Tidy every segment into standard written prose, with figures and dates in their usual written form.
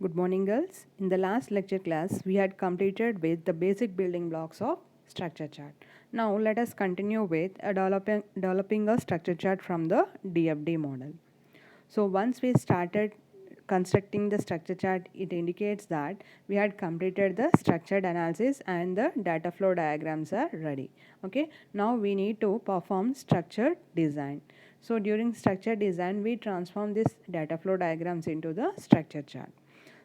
Good morning, girls. In the last lecture class, we had completed with the basic building blocks of structure chart. Now, let us continue with developing a structure chart from the DFD model. So, once we started constructing the structure chart, it indicates that we had completed the structured analysis and the data flow diagrams are ready. Okay, now we need to perform structured design. So, during structure design, we transform this data flow diagrams into the structure chart.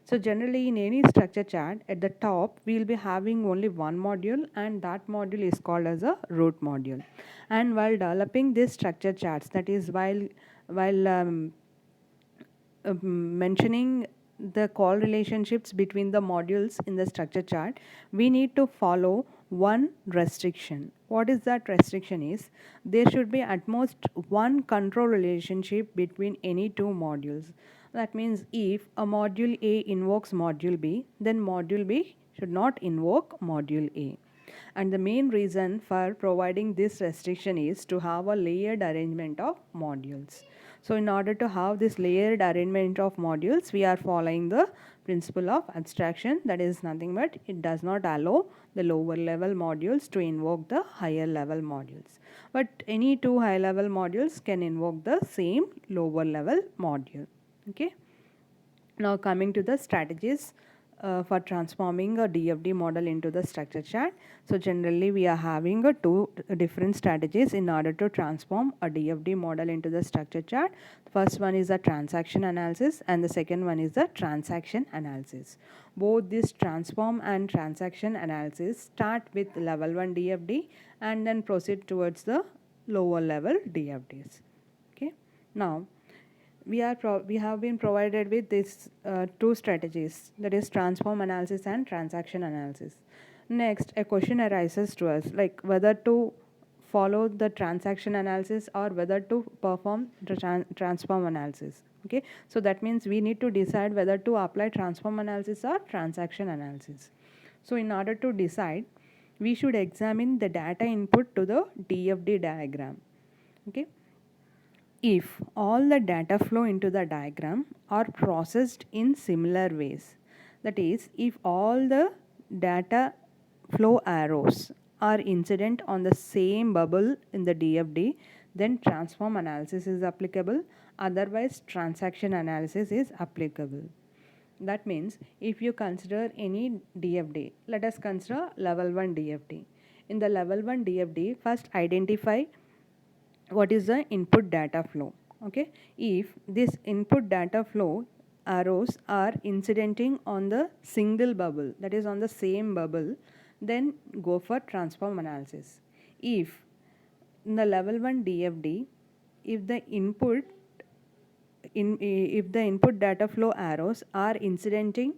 So generally in any structure chart at the top we will be having only one module, and that module is called as a root module. And while developing this structure charts, that is while mentioning the call relationships between the modules in the structure chart, we need to follow one restriction. What is that restriction is there should be at most one control relationship between any two modules. That means if a module A invokes module B, then module B should not invoke module A. And the main reason for providing this restriction is to have a layered arrangement of modules. So in order to have this layered arrangement of modules, we are following the principle of abstraction. That is nothing but it does not allow the lower level modules to invoke the higher level modules. But any two high level modules can invoke the same lower level module. Okay. Now coming to the strategies for transforming a DFD model into the structure chart. So generally we are having two different strategies in order to transform a DFD model into the structure chart. The first one is the transaction analysis and the second one is the transaction analysis. Both this transform and transaction analysis start with level 1 DFD and then proceed towards the lower level DFDs. Okay. Now we have been provided with these two strategies, that is transform analysis and transaction analysis. Next, a question arises to us like whether to follow the transaction analysis or whether to perform the transform analysis. Okay, so that means we need to decide whether to apply transform analysis or transaction analysis. So in order to decide, we should examine the data input to the DFD diagram. Okay, if all the data flow into the diagram are processed in similar ways, that is, if all the data flow arrows are incident on the same bubble in the DFD, then transform analysis is applicable, otherwise transaction analysis is applicable. That means if you consider any DFD, let us consider level 1 DFD. In the level 1 DFD, first identify what is the input data flow. Okay, if this input data flow arrows are incidenting on the single bubble, that is on the same bubble, then go for transform analysis. If in the level 1 DFD, if the input if the input data flow arrows are incidenting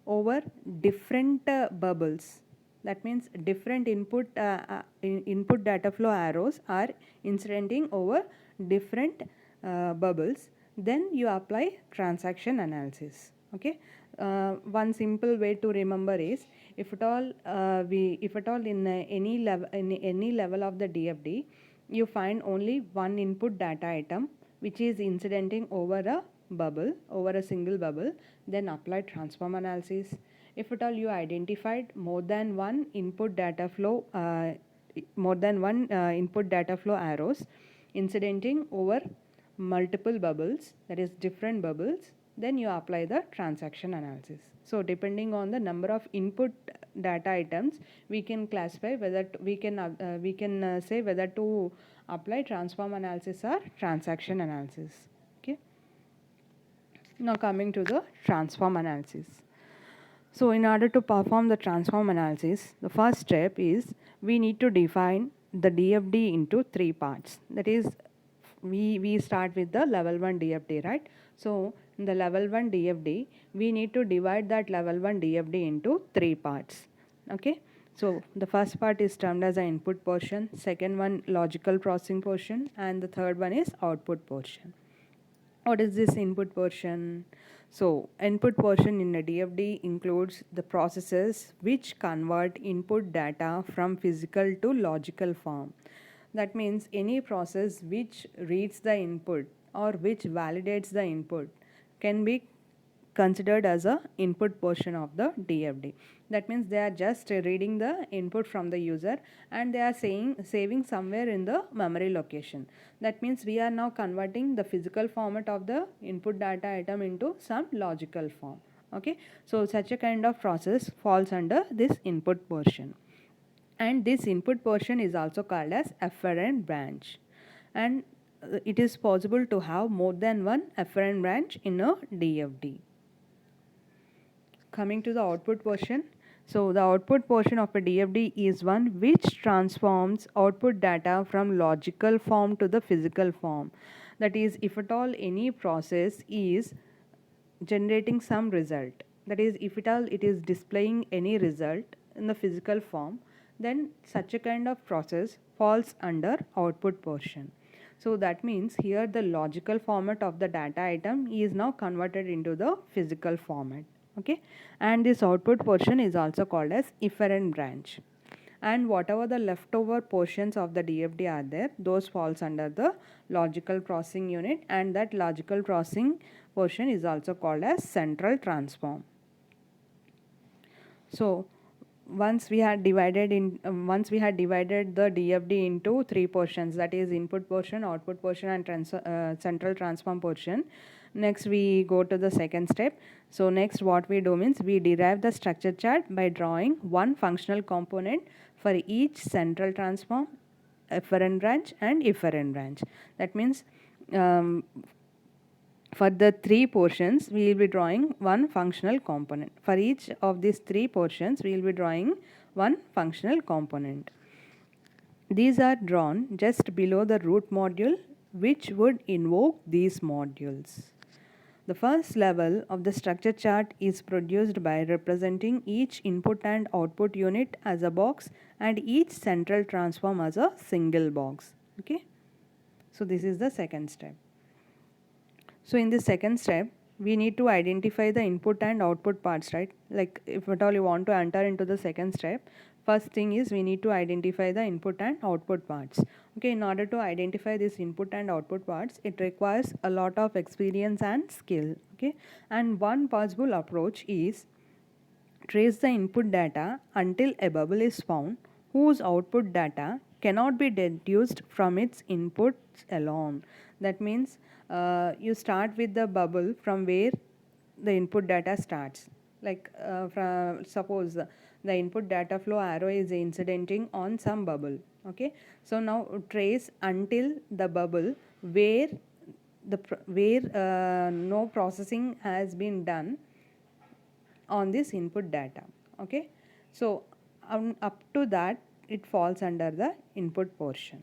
over different bubbles, that means different input data flow arrows are incidenting over different bubbles, then you apply transaction analysis. Okay, one simple way to remember is if at all in any level of the DFD you find only one input data item which is incidenting over a bubble, over a single bubble, then apply transform analysis. If at all you identified more than one input data flow arrows incidenting over multiple bubbles, that is different bubbles, then you apply the transaction analysis. So depending on the number of input data items, we can classify whether we can say whether to apply transform analysis or transaction analysis. Okay. Now coming to the transform analysis. So in order to perform the transform analysis, the first step is we need to define the DFD into three parts. That is, we start with the level 1 DFD, right? So in the level 1 DFD, we need to divide that level 1 DFD into three parts. Okay, so the first part is termed as an input portion, second one logical processing portion, and the third one is output portion. What is this input portion? So input portion in a DFD includes the processes which convert input data from physical to logical form. That means any process which reads the input or which validates the input can be considered as a input portion of the DFD. That means they are just reading the input from the user and they are saving somewhere in the memory location. That means we are now converting the physical format of the input data item into some logical form. Okay, so such a kind of process falls under this input portion, and this input portion is also called as efferent branch. And it is possible to have more than one efferent branch in a DFD. Coming to the output portion, so the output portion of a DFD is one which transforms output data from logical form to the physical form. That is, if at all any process is generating some result, that is, if at all it is displaying any result in the physical form, then such a kind of process falls under output portion. So that means here the logical format of the data item is now converted into the physical format. Okay, and this output portion is also called as efferent branch. And whatever the leftover portions of the DFD are there, those falls under the logical processing unit, and that logical processing portion is also called as central transform. So once we had divided the DFD into three portions, that is input portion, output portion, and central transform portion. Next we go to the second step. So next what we do means we derive the structure chart by drawing one functional component for each central transform, efferent branch, and efferent branch. That means for the three portions, we will be drawing one functional component. For each of these three portions, we will be drawing one functional component. These are drawn just below the root module, which would invoke these modules. The first level of the structure chart is produced by representing each input and output unit as a box and each central transform as a single box. Okay, so this is the second step. So in the second step, we need to identify the input and output parts, right? Like if at all you want to enter into the second step, first thing is we need to identify the input and output parts. Okay, in order to identify this input and output parts, it requires a lot of experience and skill. Okay, and one possible approach is trace the input data until a bubble is found whose output data cannot be deduced from its inputs alone. That means you start with the bubble from where the input data starts. Like suppose the input data flow arrow is incidenting on some bubble. Okay, so now trace until the bubble where no processing has been done on this input data. Okay, so up to that it falls under the input portion.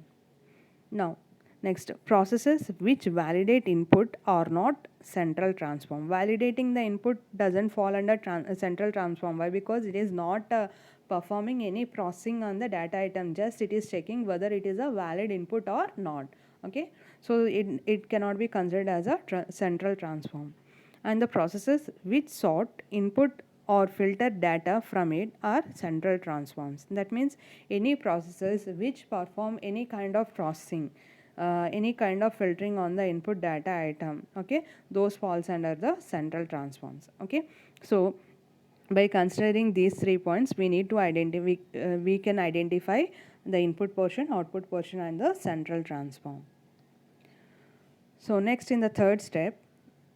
Now next, processes which validate input are not central transform. Validating the input doesn't fall under central transform. Why? Because it is not performing any processing on the data item, just it is checking whether it is a valid input or not. Okay, so it cannot be considered as a central transform. And the processes which sort input or filter data from it are central transforms. That means any processes which perform any kind of processing, any kind of filtering on the input data item, okay, those falls under the central transforms. Okay, so by considering these 3 points, we need to identify, we can identify the input portion, output portion, and the central transform. So next, in the third step,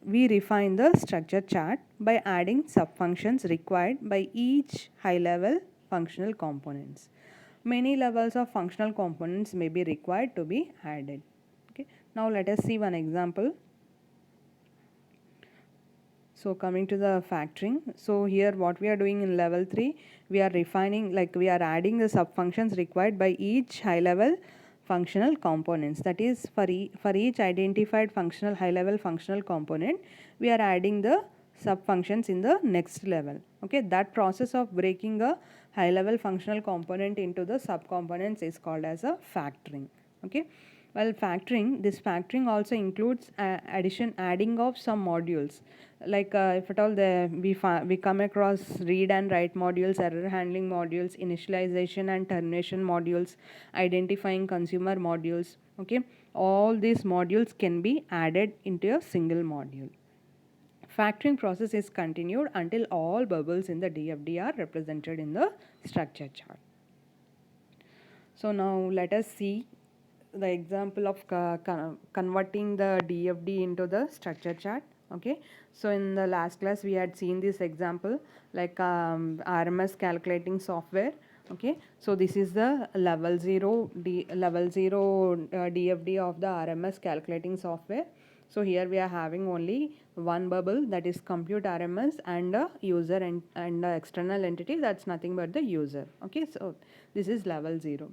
we refine the structure chart by adding subfunctions required by each high level functional components. Many levels of functional components may be required to be added. Okay, now let us see one example. So coming to the factoring, so here what we are doing in level 3, we are refining, like we are adding the subfunctions required by each high level functional components. That is, for each identified functional high level functional component, we are adding the subfunctions in the next level. Okay, that process of breaking a high level functional component into the subcomponents is called as a factoring. Okay, well, this factoring also includes adding of some modules. Like if at all we come across read and write modules, error handling modules, initialization and termination modules, identifying consumer modules. Okay, all these modules can be added into a single module. Factoring process is continued until all bubbles in the DFD are represented in the structure chart. So now let us see the example of converting the DFD into the structure chart. Okay, so in the last class we had seen this example like RMS calculating software. Okay, so this is the level 0 DFD of the RMS calculating software. So here we are having only one bubble, that is compute RMS, and a user and the external entity, that's nothing but the user. Okay, so this is level 0.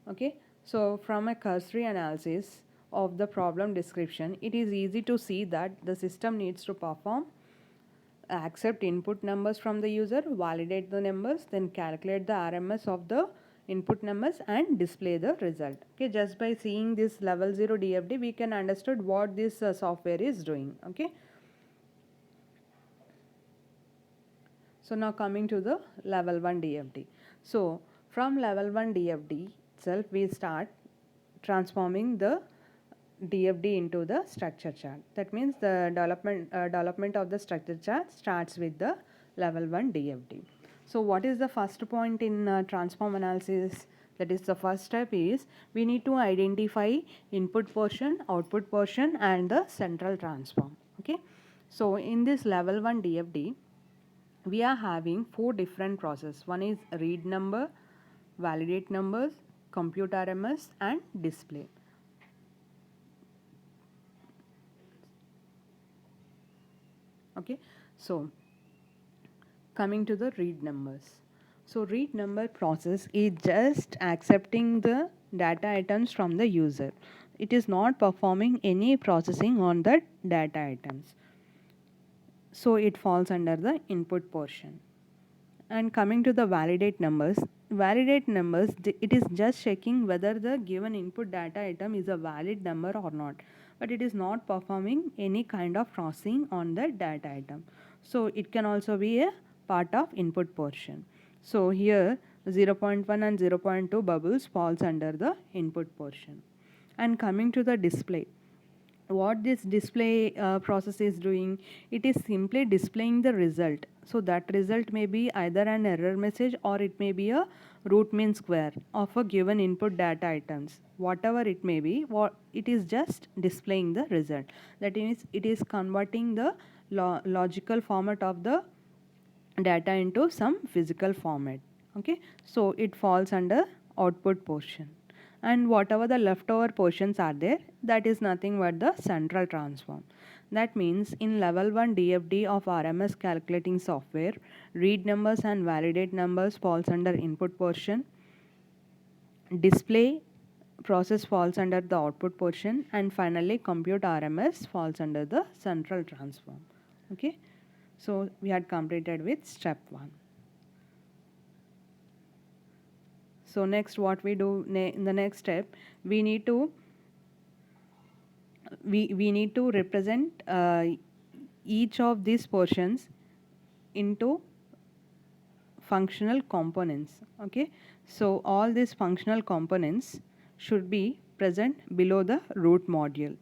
Okay, so from a cursory analysis of the problem description, it is easy to see that the system needs to perform accept input numbers from the user, validate the numbers, then calculate the RMS of the input numbers and display the result. Okay, just by seeing this level 0 DFD we can understand what this software is doing. Okay, so now coming to the level 1 DFD. So from level 1 DFD itself we start transforming the DFD into the structure chart. That means the development of the structure chart starts with the level 1 DFD. So what is the first point in transform analysis? That is, the first step is we need to identify input portion, output portion and the central transform. Okay, so in this level 1 DFD we are having 4 different processes. One is read number, validate numbers, compute RMS and display. Okay, so coming to the read numbers. So read number process is just accepting the data items from the user. It is not performing any processing on the data items. So it falls under the input portion. And coming to the validate numbers, it is just checking whether the given input data item is a valid number or not, but it is not performing any kind of processing on the data item. So it can also be a part of input portion. So here 0.1 and 0.2 bubbles falls under the input portion. And coming to the display, what this display process is doing, it is simply displaying the result. So that result may be either an error message or it may be a root mean square of a given input data items. Whatever it may be, what it is just displaying the result. That is, it is converting the logical format of the data into some physical format. Okay, so it falls under output portion. And whatever the leftover portions are there, that is nothing but the central transform. That means in level 1 DFD of RMS calculating software, read numbers and validate numbers falls under input portion, display process falls under the output portion, and finally compute RMS falls under the central transform. Okay, so we had completed with step 1. So next what we do in the next step, we need to represent each of these portions into functional components. Okay, so all these functional components should be present below the root module.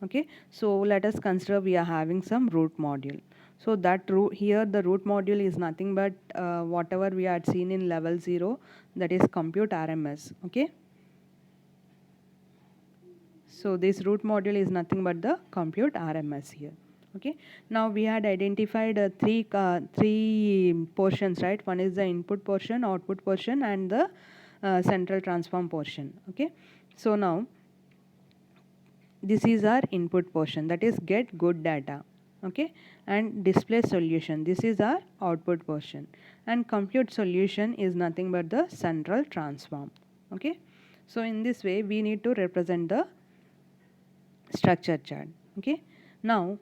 Okay, so let us consider we are having some root module. So that here the root module is nothing but whatever we had seen in level 0, that is compute RMS. Okay, so this root module is nothing but the compute RMS here. Okay, now we had identified three portions, right? One is the input portion, output portion and the central transform portion. Okay, so now this is our input portion, that is get good data. Okay, and display solution, this is our output portion, and compute solution is nothing but the central transform. Okay, so in this way we need to represent the structure chart. Okay, now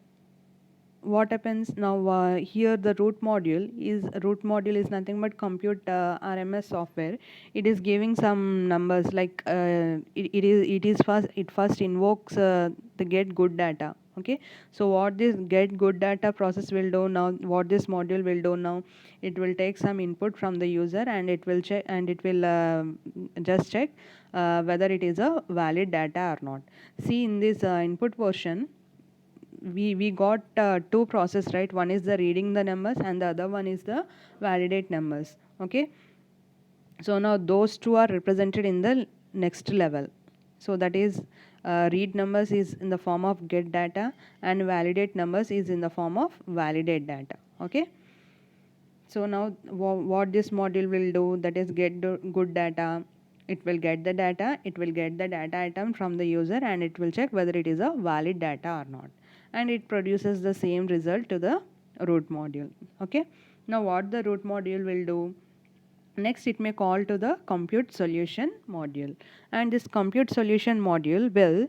what happens now, here the root module is nothing but compute RMS software. It is giving some numbers like it first invokes the get good data. Okay, so what this get good data process will do now, what this module will do now, it will take some input from the user and it will check, and it will just check whether it is a valid data or not. See, in this input portion, we got two process, right? One is the reading the numbers and the other one is the validate numbers. Okay, so now those two are represented in the next level. So that is read numbers is in the form of get data and validate numbers is in the form of validate data. Okay, so now what this module will do, that is get the good data. It will get the data, it will get the data item from the user and it will check whether it is a valid data or not, and it produces the same result to the root module. Okay, now what the root module will do, next it may call to the compute solution module, and this compute solution module will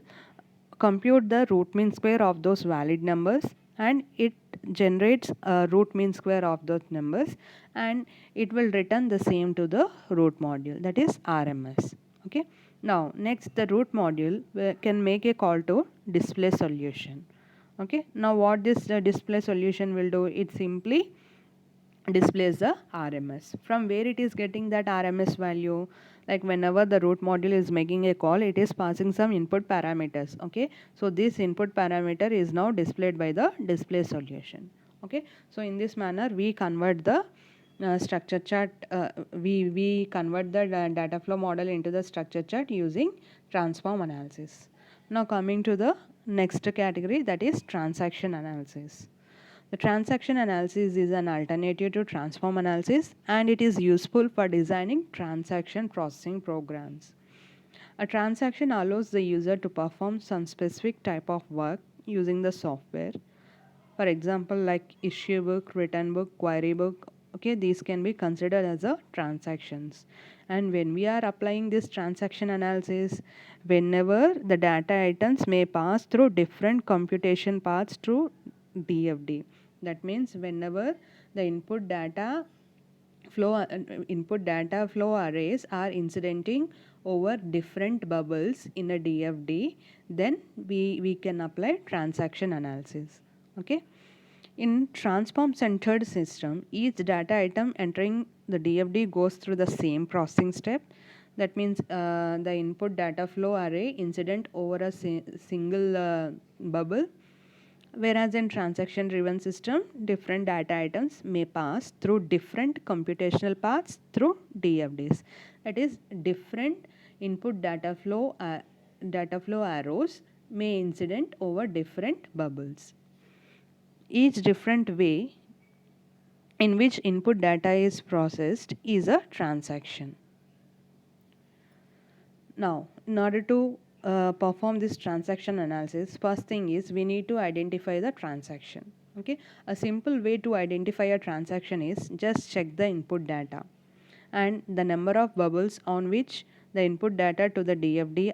compute the root mean square of those valid numbers, and it generates a root mean square of those numbers, and it will return the same to the root module, that is RMS. Okay, now next the root module can make a call to display solution. Okay, now what this display solution will do, it simply displays the RMS. From where it is getting that RMS value, like whenever the root module is making a call, it is passing some input parameters. Okay, so this input parameter is now displayed by the display solution. Okay, so in this manner we convert the structure chart, we convert the data flow model into the structure chart using transform analysis. Now coming to the next category, that is transaction analysis. The transaction analysis is an alternative to transform analysis, and it is useful for designing transaction processing programs. A transaction allows the user to perform some specific type of work using the software. For example, like issue book, return book, query book. Okay, these can be considered as a transactions. And when we are applying this transaction analysis, whenever the data items may pass through different computation paths through DFD. That means whenever the input data flow arrays are incidenting over different bubbles in a DFD, then we can apply transaction analysis. Okay, in transform centered system, each data item entering the DFD goes through the same processing step. That means the input data flow array incident over a single bubble. Whereas in transaction driven system, different data items may pass through different computational paths through DFDs. That is, different input data flow arrows may incident over different bubbles. Each different way in which input data is processed is a transaction. Now, in order to perform this transaction analysis, first thing is we need to identify the transaction. Okay, a simple way to identify a transaction is just check the input data, and the number of bubbles on which the input data to the DFD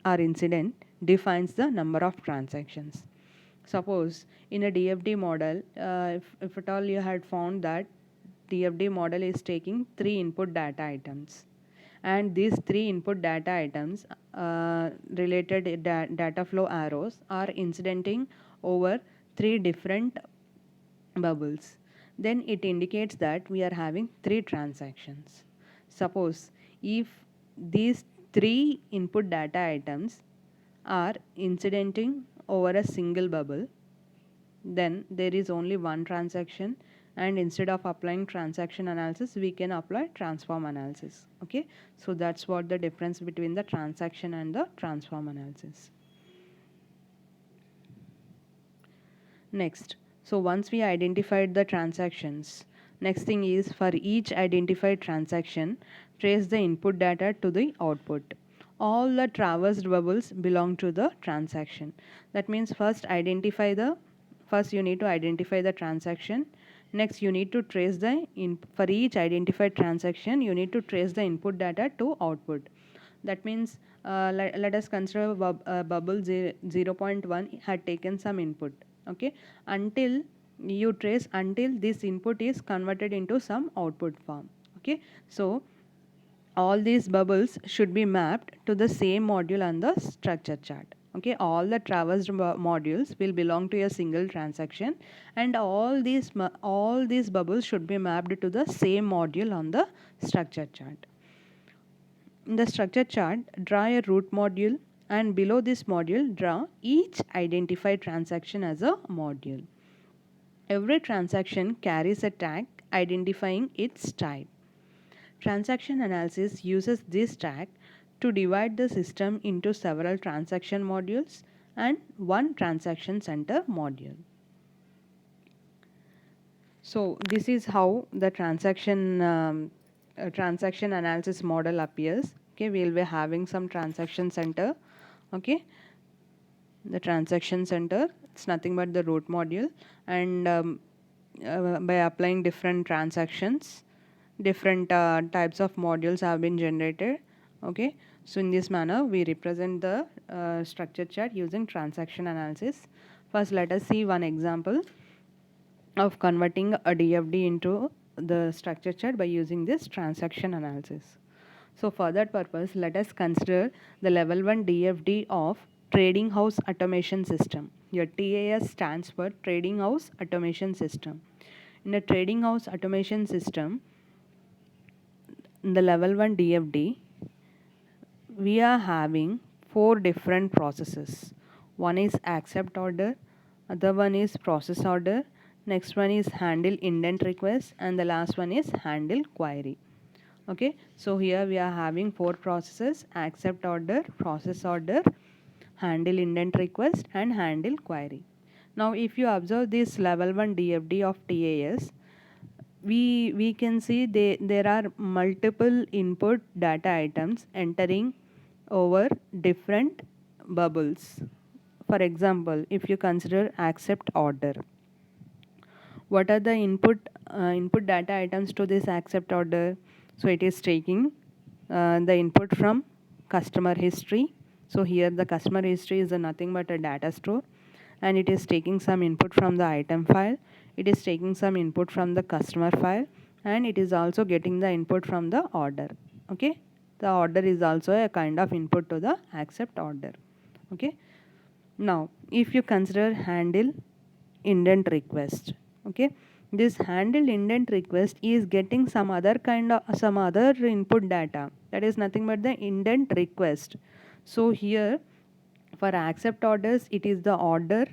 are incident defines the number of transactions. Suppose in a DFD model, if at all you had found that DFD model is taking 3 input data items, and these 3 input data items related data flow arrows are incidenting over 3 different bubbles, then it indicates that we are having 3 transactions. Suppose if these 3 input data items are incidenting over a single bubble, then there is only one transaction, and instead of applying transaction analysis we can apply transform analysis. Okay, so that's what the difference between the transaction and the transform analysis. Next, so once we identified the transactions, next thing is for each identified transaction, trace the input data to the output. All the traversed bubbles belong to the transaction. That means first you need to identify the transaction. Next, you need to trace for each identified transaction, you need to trace the input data to output. That means let us consider bubble 0.1 had taken some input. Okay, until you trace until this input is converted into some output form. Okay, so all these bubbles should be mapped to the same module on the structure chart. Okay, all the traversed modules will belong to a single transaction, and all these bubbles should be mapped to the same module on the structure chart. In the structure chart, draw a root module and below this module draw each identified transaction as a module. Every transaction carries a tag identifying its type. Transaction analysis uses this tag to divide the system into several transaction modules and one transaction center module. So this is how the transaction analysis model appears. Okay, we will be having some transaction center. Okay, the transaction center, it's nothing but the root module, and by applying different transactions, different types of modules have been generated. Okay, so in this manner we represent the structure chart using transaction analysis. First, let us see one example of converting a DFD into the structure chart by using this transaction analysis. So for that purpose, let us consider the level 1 DFD of Trading House Automation System. Your TAS stands for Trading House Automation System. In a Trading House Automation System, in the level 1 DFD, we are having 4 different processes. One is accept order, other one is process order, next one is handle indent request, and the last one is handle query. Okay, so here we are having 4 processes: accept order, process order, handle indent request, and handle query. Now if you observe this level 1 DFD of TAS, we can see there are multiple input data items entering over different bubbles. For example, if you consider accept order, what are the input data items to this accept order? So it is taking the input from customer history. So here the customer history is nothing but a data store, and it is taking some input from the item file, it is taking some input from the customer file, and it is also getting the input from the order. Okay, the order is also a kind of input to the accept order. Okay, now if you consider handle indent request, okay, this handle indent request is getting some other kind of some other input data, that is nothing but the indent request. So here for accept orders, it is the order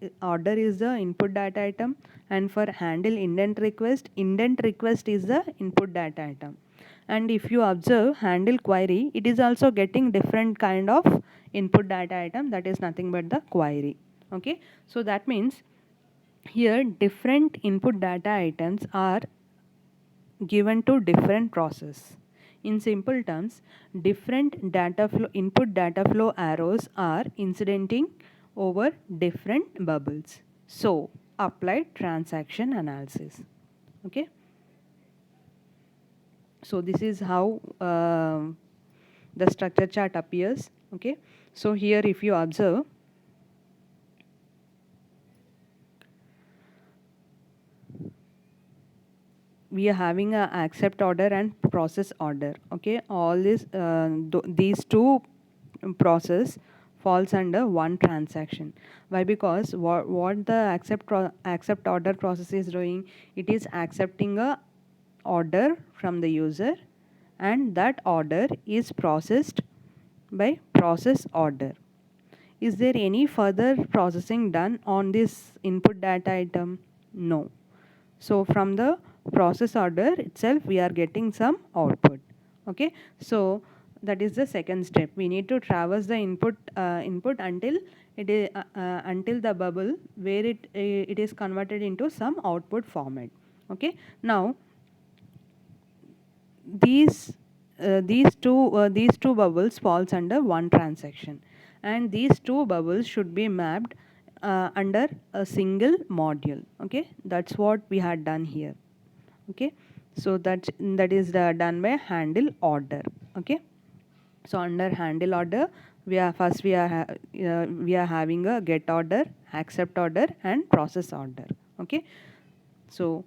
is the input data item, and for handle indent request is the input data item. And if you observe handle query, it is also getting different kind of input data item, that is nothing but the query. Okay, so that means here different input data items are given to different process. In simple terms, different data flow input data flow arrows are incidenting over different bubbles. So apply transaction analysis. Okay, so this is how the structure chart appears. Okay, so here if you observe, we are having a accept order and process order. Okay, all this these two process falls under one transaction. Why? Because what the accept order process is doing, it is accepting a order from the user, and that order is processed by process order. Is there any further processing done on this input data item? No. So from the process order itself we are getting some output. Okay, so that is the second step. We need to traverse the input until it is until the bubble where it is converted into some output format. Okay, now these two bubbles falls under one transaction, and these two bubbles should be mapped under a single module. Okay, that's what we had done here. Okay, so that is done by handle order. Okay, so under handle order we are we are having a get order, accept order, and process order. Okay, so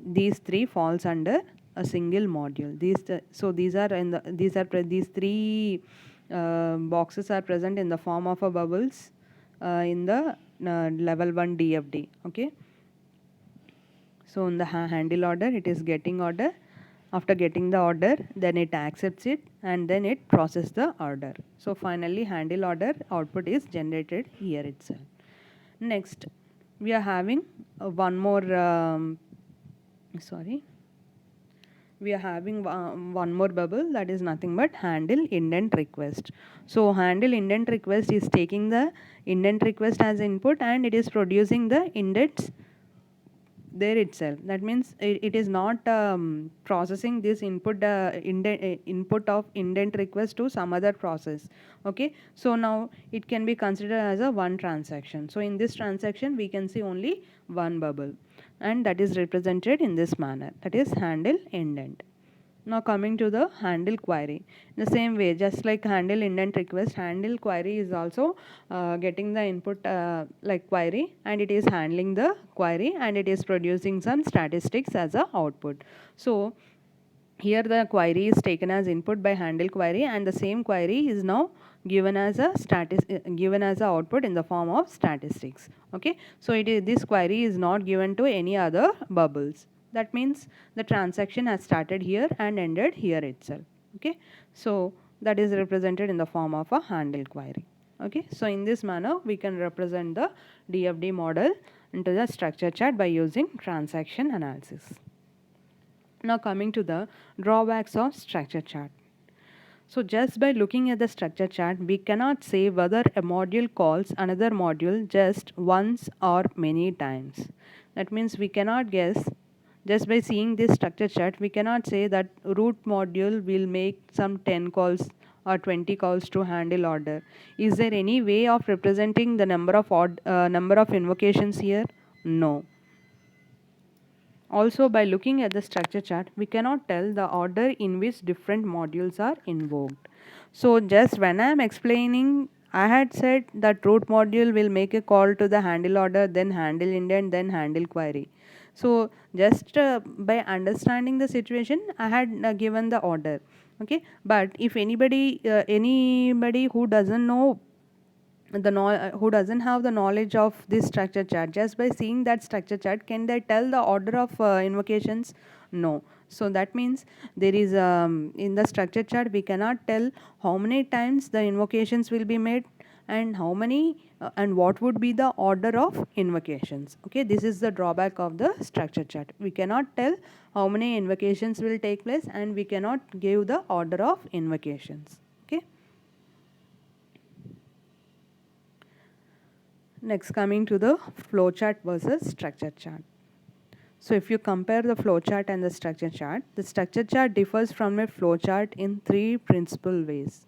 these three falls under a single module. These are in the these three boxes are present in the form of a bubbles in the level 1 DFD. Okay, so in the handle order it is getting order, After getting the order, then it accepts it and then it processes the order. So finally handle order output is generated here itself. Next, we are having one more sorry we are having one more bubble, that is nothing but handle indent request. So handle indent request is taking the indent request as input and it is producing the indents there itself. That means it is not processing this input of indent request to some other process. Okay, so now it can be considered as a one transaction. So in this transaction we can see only one bubble and that is represented in this manner, that is handle indent. Now coming to the handle query. In the same way, just like handle indent request, handle query is also getting the input like query and it is handling the query and it is producing some statistics as a output. So here the query is taken as input by handle query and the same query is now given as a given as a output in the form of statistics. Okay, so this query is not given to any other bubbles. That means the transaction has started here and ended here itself. Okay, so that is represented in the form of a handle query. Okay, so in this manner we can represent the DFD model into the structure chart by using transaction analysis. Now coming to the drawbacks of structure chart. So just by looking at the structure chart, we cannot say whether a module calls another module just once or many times. That means we cannot guess. Just by seeing this structure chart, we cannot say that root module will make some 10 calls or 20 calls to handle order. Is there any way of representing the number of invocations here? No. Also, by looking at the structure chart, we cannot tell the order in which different modules are invoked. So just when I am explaining, I had said that root module will make a call to the handle order, then handle indent, then handle query. So just by understanding the situation, I had given the order. Okay, but if anybody who doesn't know who doesn't have the knowledge of this structure chart, just by seeing that structure chart, can they tell the order of invocations? No. So that means there is in the structure chart we cannot tell how many times the invocations will be made and how many and what would be the order of invocations. Okay, this is the drawback of the structure chart. We cannot tell how many invocations will take place and we cannot give the order of invocations. Okay. Next, coming to the flowchart versus structure chart. So if you compare the flowchart and the structure chart differs from a flowchart in three principal ways.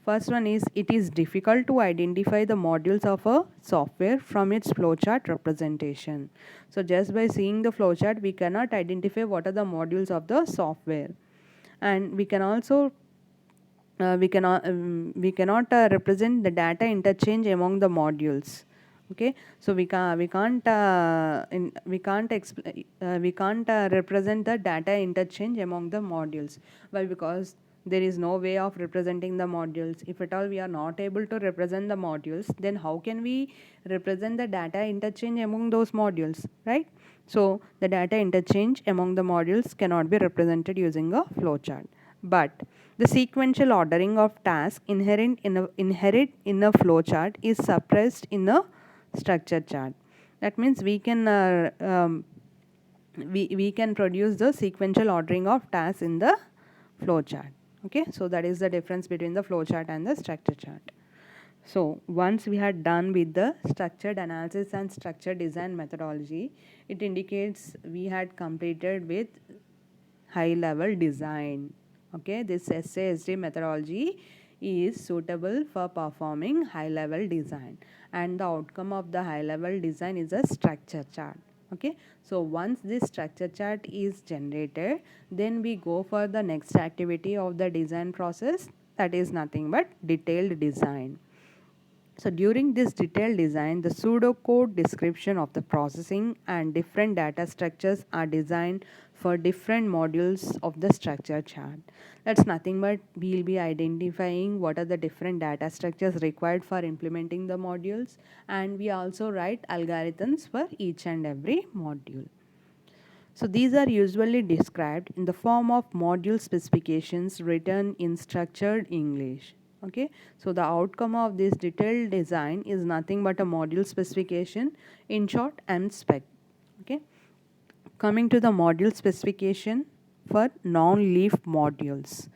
First one is it is difficult to identify the modules of a software from its flowchart representation. So just by seeing the flowchart, we cannot identify what are the modules of the software, and we can also we cannot represent the data interchange among the modules. Okay, so we can't represent the data interchange among the modules. Why? Because there is no way of representing the modules. If at all we are not able to represent the modules, then how can we represent the data interchange among those modules, right? So the data interchange among the modules cannot be represented using a flowchart. But the sequential ordering of tasks inherent in a flowchart is suppressed in a structure chart. That means we can we can produce the sequential ordering of tasks in the flowchart. Okay, so that is the difference between the flowchart and the structure chart. So once we had done with the structured analysis and structured design methodology, it indicates we had completed with high level design. Okay, this SASD methodology is suitable for performing high level design, and the outcome of the high level design is a structure chart. Okay, so once this structure chart is generated, then we go for the next activity of the design process, that is nothing but detailed design. So during this detailed design, the pseudocode description of the processing and different data structures are designed for different modules of the structure chart. That's nothing but we'll be identifying what are the different data structures required for implementing the modules, and we also write algorithms for each and every module. So these are usually described in the form of module specifications written in structured English. Okay, so the outcome of this detailed design is nothing but a module specification, in short MSpec. Okay, coming to the module specification for non-leaf modules.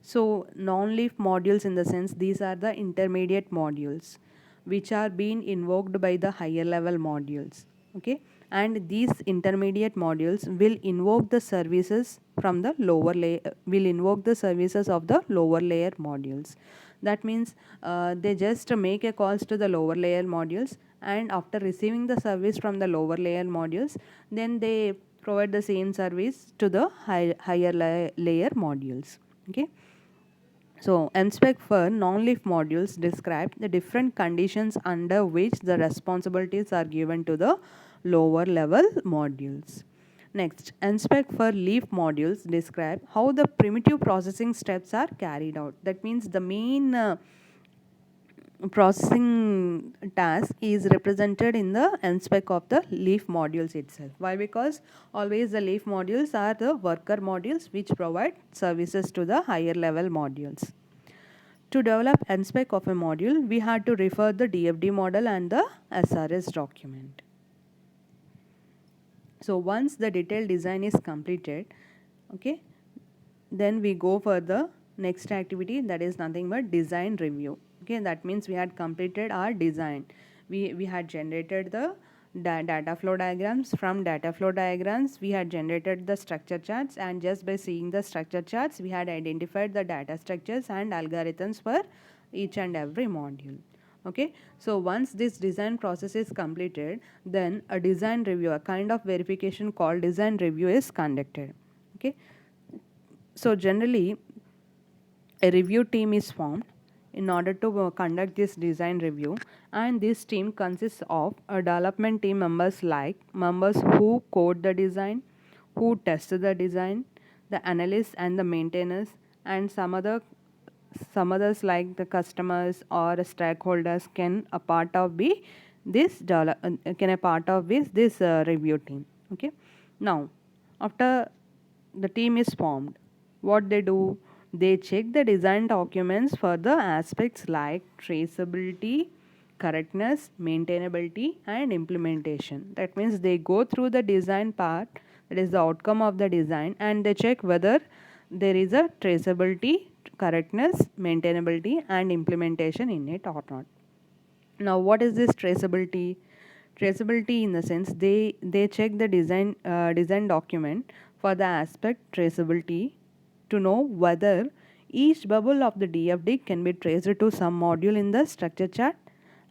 So non-leaf modules, in the sense, these are the intermediate modules which are being invoked by the higher level modules. Okay, and these intermediate modules will invoke the services from the lower layer, will invoke the services of the lower layer modules. That means they just make a calls to the lower layer modules, and after receiving the service from the lower layer modules, then they provide the same service to the higher layer modules. Okay, so MSpec for non-leaf modules describe the different conditions under which the responsibilities are given to the lower level modules. Next, MSpec for leaf modules describe how the primitive processing steps are carried out. That means the main processing task is represented in the MSpec of the leaf modules itself. Why? Because always the leaf modules are the worker modules which provide services to the higher level modules. To develop MSpec of a module, we had to refer the DFD model and the SRS document. So once the detailed design is completed, okay, then we go for the next activity, that is nothing but design review. Okay, that means we had completed our design. We had generated the data flow diagrams. From data flow diagrams, we had generated the structure charts, and just by seeing the structure charts, we had identified the data structures and algorithms for each and every module. Okay, so once this design process is completed, then a design review, a kind of verification called design review, is conducted. Okay, so generally a review team is formed in order to conduct this design review, and this team consists of a development team members, like members who code the design, who test the design, the analysts and the maintainers, and some others like the customers or stakeholders can a part of be this can a part of this review team. Okay, now after the team is formed, what they do, they check the design documents for the aspects like traceability, correctness, maintainability and implementation. That means they go through the design part, that is the outcome of the design, and they check whether there is a traceability, correctness, maintainability and implementation in it or not. Now what is this traceability? Traceability, in the sense, they check the design document for the aspect traceability to know whether each bubble of the DFD can be traced to some module in the structure chart,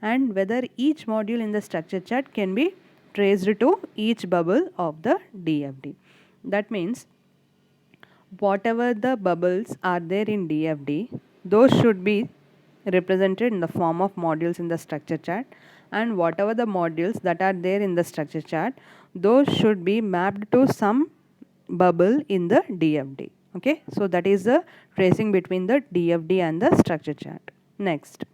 and whether each module in the structure chart can be traced to each bubble of the DFD. That means whatever the bubbles are there in DFD, those should be represented in the form of modules in the structure chart, and whatever the modules that are there in the structure chart, those should be mapped to some bubble in the DFD. Okay, so that is the tracing between the DFD and the structure chart. Next,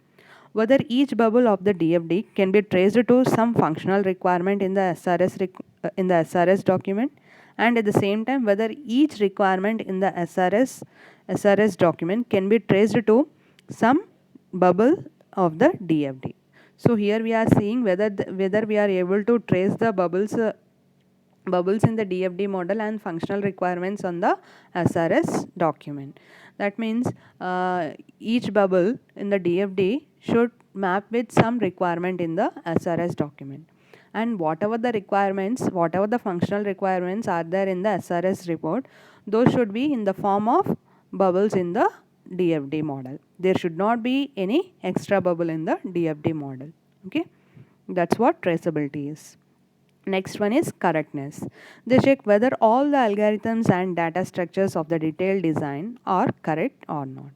whether each bubble of the DFD can be traced to some functional requirement in the SRS document, and at the same time whether each requirement in the SRS document can be traced to some bubble of the DFD. So here we are seeing whether we are able to trace the bubbles in the DFD model and functional requirements on the SRS document. That means each bubble in the DFD should map with some requirement in the SRS document, and whatever the requirements, whatever the functional requirements are there in the SRS report, those should be in the form of bubbles in the DFD model. There should not be any extra bubble in the DFD model. Okay, that's what traceability is. Next one is correctness. They check whether all the algorithms and data structures of the detailed design are correct or not.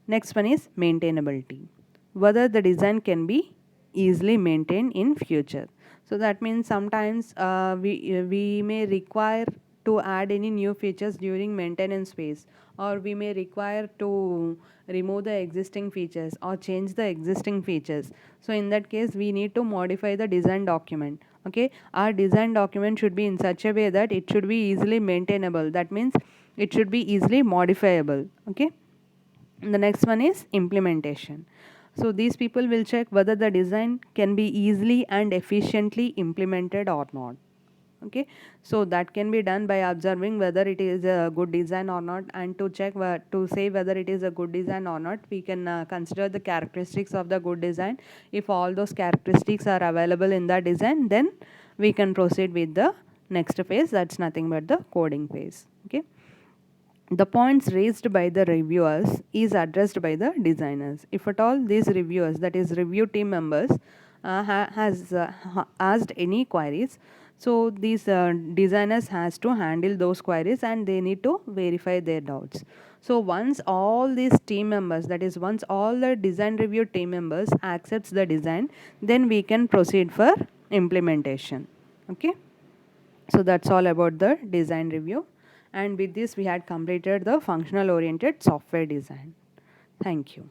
Next one is maintainability. Whether the design can be easily maintained in future. So that means sometimes we may require to add any new features during maintenance phase, or we may require to remove the existing features or change the existing features. So in that case we need to modify the design document, Okay, our design document should be in such a way that it should be easily maintainable. That means it should be easily modifiable. Okay, and the next one is implementation. So these people will check whether the design can be easily and efficiently implemented or not. Okay, so that can be done by observing whether it is a good design or not, and to check to say whether it is a good design or not, we can consider the characteristics of the good design. If all those characteristics are available in the design, then we can proceed with the next phase, that's nothing but the coding phase. Okay, the points raised by the reviewers is addressed by the designers. If at all these reviewers, that is review team members, has asked any queries, so these designers has to handle those queries and they need to verify their doubts. So once all these team members, that is once all the design review team members accepts the design, then we can proceed for implementation. Okay, so that's all about the design review. And with this, we had completed the functional oriented software design. Thank you.